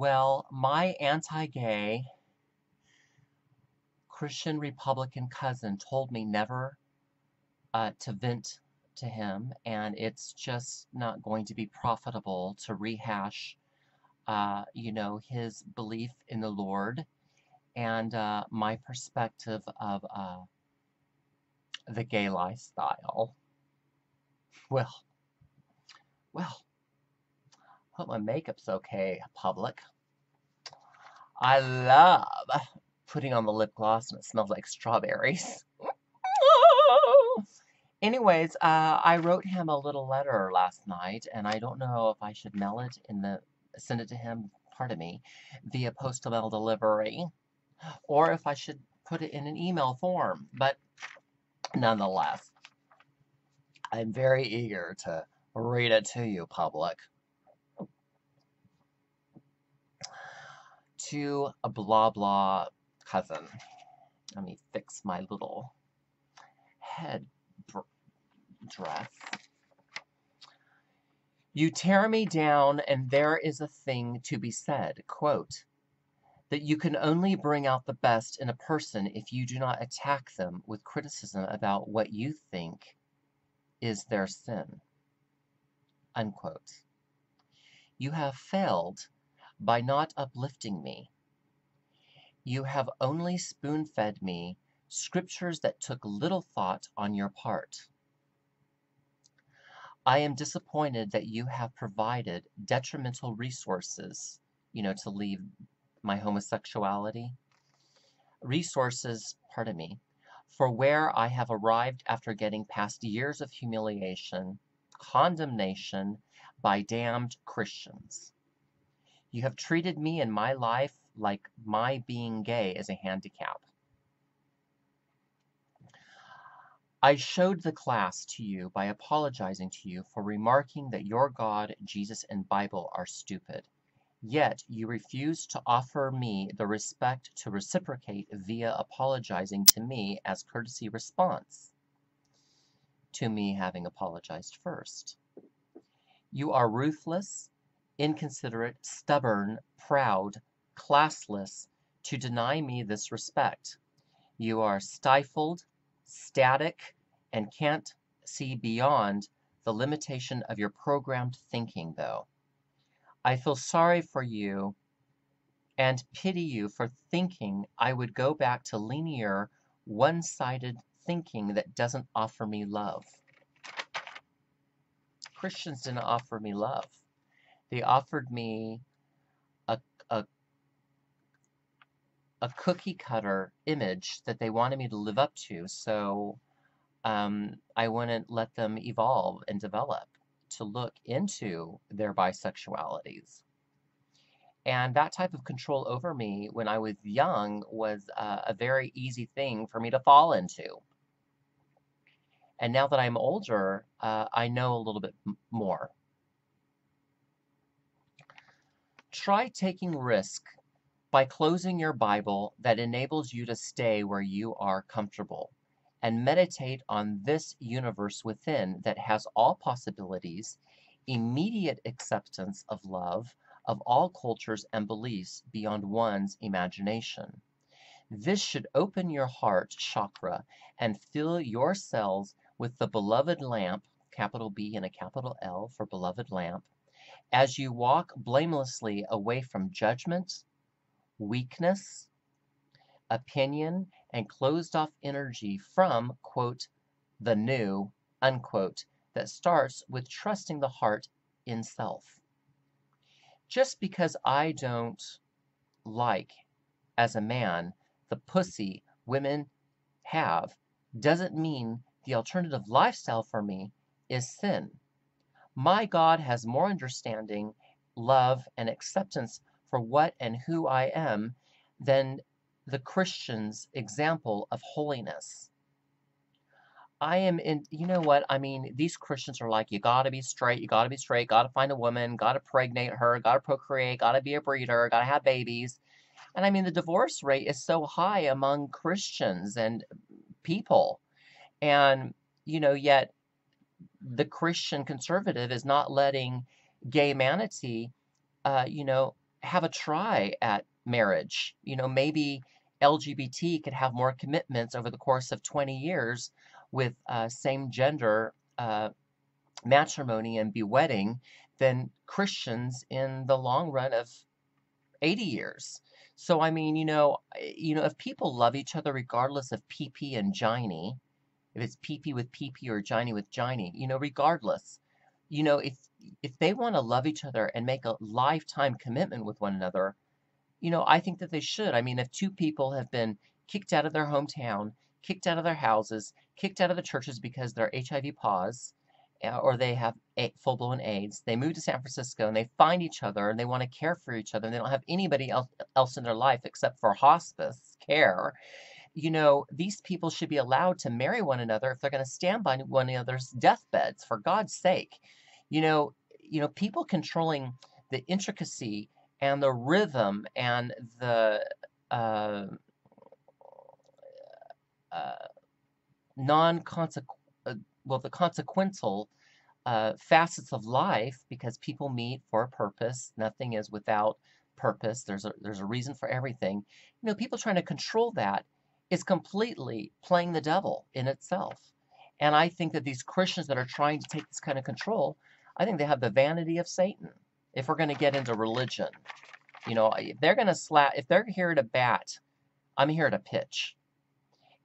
Well, my anti-gay Christian Republican cousin told me never to vent to him, and it's just not going to be profitable to rehash, his belief in the Lord and my perspective of the gay lifestyle. Well, well, hope my makeup's okay, public. I love putting on the lip gloss and it smells like strawberries. Anyways, I wrote him a little letter last night, and I don't know if I should send it to him, pardon me, via postal mail delivery, or if I should put it in an email form. But nonetheless, I'm very eager to read it to you, public. To a blah blah cousin. Let me fix my little head dress. You tear me down, and there is a thing to be said, quote, that you can only bring out the best in a person if you do not attack them with criticism about what you think is their sin, unquote. You have failed by not uplifting me. You have only spoon-fed me scriptures that took little thought on your part. I am disappointed that you have provided detrimental resources, to leave my homosexuality. Resources, pardon me, for where I have arrived after getting past years of humiliation, condemnation by damned Christians. You have treated me and my life like my being gay is a handicap. I showed the class to you by apologizing to you for remarking that your God, Jesus, and Bible are stupid. Yet you refuse to offer me the respect to reciprocate via apologizing to me as courtesy response to me having apologized first. You are ruthless, inconsiderate, stubborn, proud, classless to deny me this respect. You are stifled, static, and can't see beyond the limitation of your programmed thinking, though. I feel sorry for you and pity you for thinking I would go back to linear, one-sided thinking that doesn't offer me love. Christians didn't offer me love. They offered me a cookie cutter image that they wanted me to live up to, so I wouldn't let them evolve and develop to look into their bisexualities. And that type of control over me when I was young was a very easy thing for me to fall into. And now that I'm older, I know a little bit more. Try taking risk by closing your Bible that enables you to stay where you are comfortable and meditate on this universe within that has all possibilities, immediate acceptance of love of all cultures and beliefs beyond one's imagination. This should open your heart chakra and fill your cells with the beloved lamp, capital B and a capital L for beloved lamp, as you walk blamelessly away from judgment, weakness, opinion, and closed-off energy from, quote, the new, unquote, that starts with trusting the heart in self. Just because I don't like, as a man, the pussy women have, doesn't mean the alternative lifestyle for me is sin. My God has more understanding, love, and acceptance for what and who I am than the Christian's example of holiness. I am in, you know what, I mean, these Christians are like, you gotta be straight, gotta find a woman, gotta pregnate her, gotta procreate, gotta be a breeder, gotta have babies. And I mean, the divorce rate is so high among Christians and people. And, yet the Christian conservative is not letting gay manatee, have a try at marriage. You know, maybe LGBT could have more commitments over the course of 20 years with same gender matrimony and bewedding than Christians in the long run of 80 years. So I mean, if people love each other regardless of PP and Giny, if it's PP with PP or Giny with Giny, regardless, if they want to love each other and make a lifetime commitment with one another, I think that they should. I mean, if two people have been kicked out of their hometown, kicked out of their houses, kicked out of the churches because they're HIV pos, or they have full-blown AIDS, they move to San Francisco and they find each other and they want to care for each other and they don't have anybody else in their life except for hospice care. These people should be allowed to marry one another if they're going to stand by one another's deathbeds, for God's sake. People controlling the intricacy and the rhythm and the the consequential facets of life, because people meet for a purpose. Nothing is without purpose. There's a reason for everything. People trying to control that is completely playing the devil in itself. And I think that these Christians that are trying to take this kind of control, I think they have the vanity of Satan. If we're going to get into religion, if they're going to if they're here to bat, I'm here to pitch.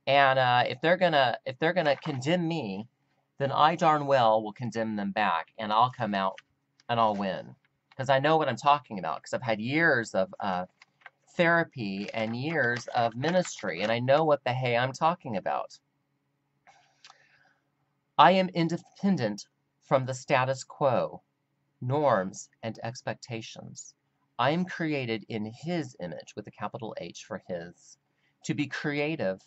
And if they're gonna condemn me, then I darn well will condemn them back, and I'll come out and I'll win, because I know what I'm talking about, because I've had years of therapy and years of ministry, and I know what the hey I'm talking about. I am independent from the status quo, norms, and expectations. I am created in His image, with a capital H for His, to be creative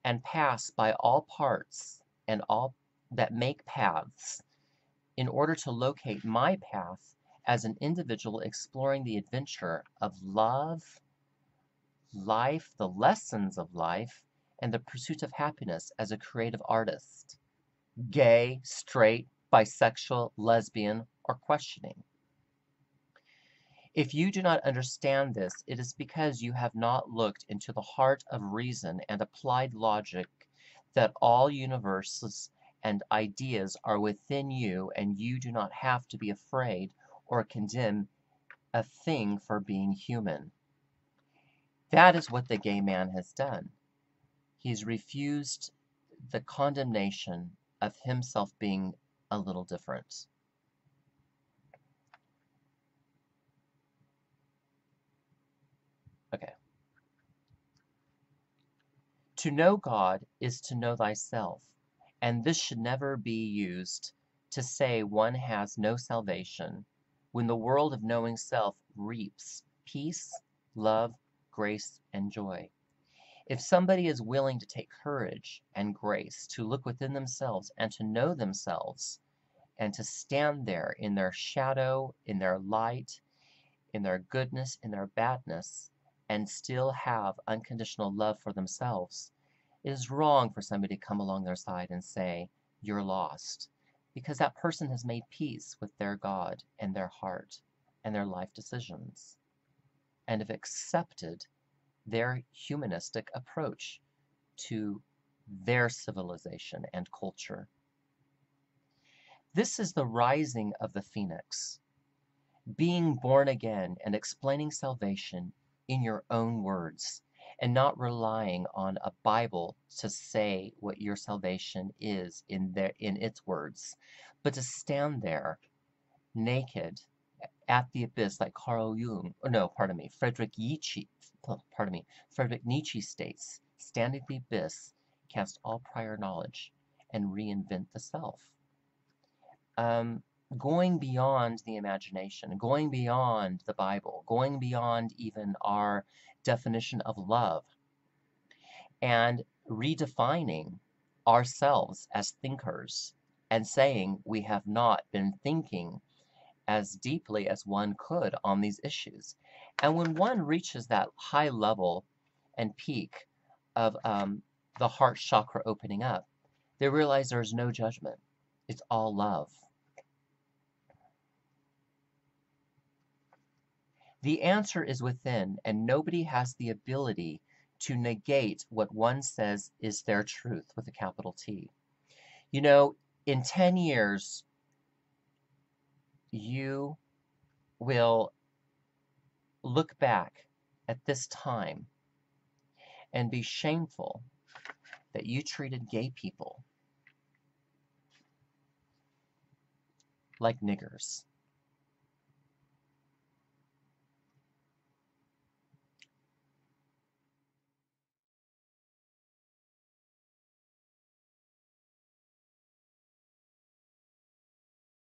and pass by all parts and all that make paths in order to locate my path as an individual exploring the adventure of love, life, the lessons of life, and the pursuit of happiness as a creative artist, gay, straight, bisexual, lesbian, or questioning. If you do not understand this, it is because you have not looked into the heart of reason and applied logic, that all universes and ideas are within you, and you do not have to be afraid or condemn a thing for being human. That is what the gay man has done. He's refused the condemnation of himself being a little different. Okay. To know God is to know thyself, and this should never be used to say one has no salvation, when the world of knowing self reaps peace, love, grace, and joy. If somebody is willing to take courage and grace to look within themselves and to know themselves, and to stand there in their shadow, in their light, in their goodness, in their badness, and still have unconditional love for themselves, it is wrong for somebody to come along their side and say, you're lost, because that person has made peace with their God and their heart and their life decisions, and have accepted their humanistic approach to their civilization and culture. This is the rising of the phoenix, being born again and explaining salvation in your own words, and not relying on a Bible to say what your salvation is in its words, but to stand there naked at the abyss, like Friedrich Nietzsche states, stand at the abyss, cast all prior knowledge, and reinvent the self. Going beyond the imagination, going beyond the Bible, going beyond even our definition of love, and redefining ourselves as thinkers, and saying we have not been thinking as deeply as one could on these issues. And when one reaches that high level and peak of the heart chakra opening up, they realize there's no judgment. It's all love. The answer is within, and nobody has the ability to negate what one says is their truth with a capital T. You know, in 10 years, you will look back at this time and be shameful that you treated gay people like niggers.